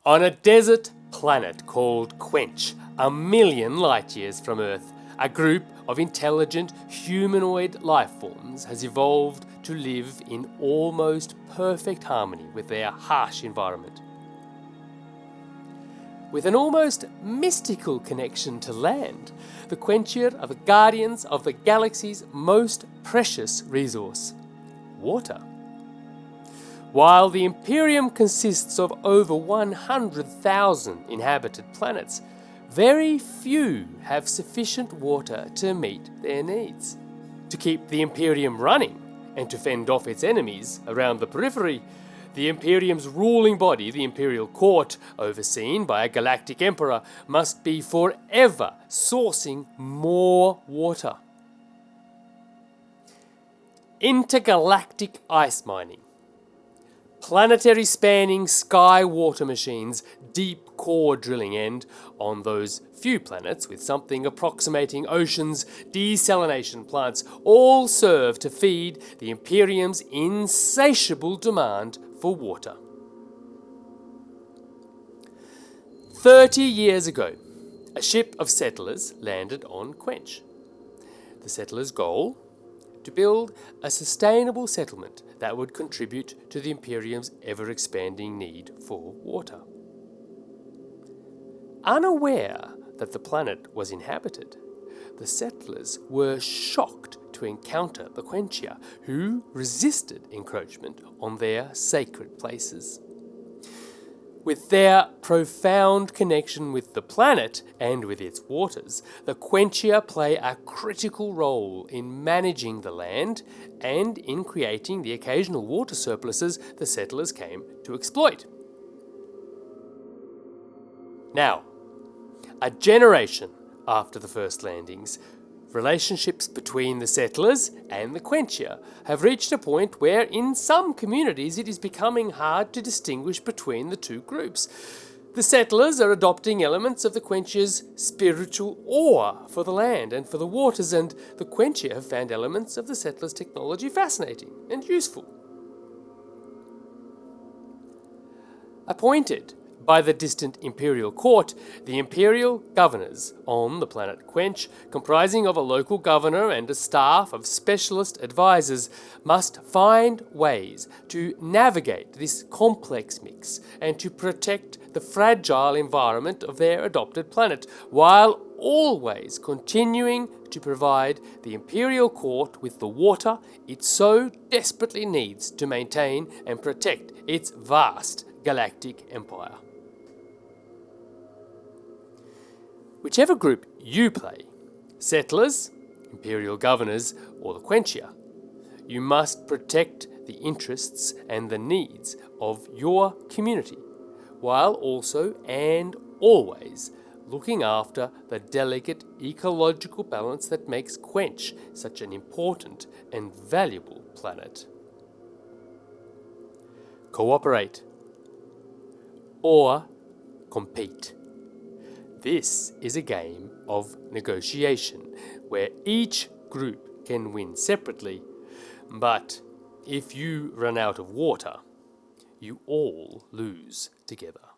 On a desert planet called Quench, a million light years from Earth, a group of intelligent humanoid life forms has evolved to live in almost perfect harmony with their harsh environment. With an almost mystical connection to land, the Quenchir are the guardians of the galaxy's most precious resource, water. While the Imperium consists of over 100,000 inhabited planets, very few have sufficient water to meet their needs. To keep the Imperium running and to fend off its enemies around the periphery, the Imperium's ruling body, the Imperial Court, overseen by a galactic emperor, must be forever sourcing more water. Intergalactic ice mining. Planetary spanning sky water machines, deep core drilling, and, on those few planets with something approximating oceans, desalination plants all serve to feed the Imperium's insatiable demand for water. 30 years ago, a ship of settlers landed on Quench. The settlers' goal? To build a sustainable settlement that would contribute to the Imperium's ever-expanding need for water. Unaware that the planet was inhabited, the settlers were shocked to encounter the Quenchir, who resisted encroachment on their sacred places. With their profound connection with the planet and with its waters, the Quenchir play a critical role in managing the land and in creating the occasional water surpluses the settlers came to exploit. Now, a generation after the first landings, relationships between the settlers and the Quenchir have reached a point where in some communities it is becoming hard to distinguish between the two groups. The settlers are adopting elements of the Quenchir's spiritual awe for the land and for the waters, and the Quenchir have found elements of the settlers' technology fascinating and useful. Appointed by the distant Imperial Court, the Imperial Governors on the planet Quench, comprising of a local governor and a staff of specialist advisors, must find ways to navigate this complex mix and to protect the fragile environment of their adopted planet, while always continuing to provide the Imperial Court with the water it so desperately needs to maintain and protect its vast galactic empire. Whichever group you play, settlers, Imperial Governors, or the Quenchir, you must protect the interests and the needs of your community, while also and always looking after the delicate ecological balance that makes Quench such an important and valuable planet. Cooperate or compete. This is a game of negotiation where each group can win separately, but if you run out of water, you all lose together.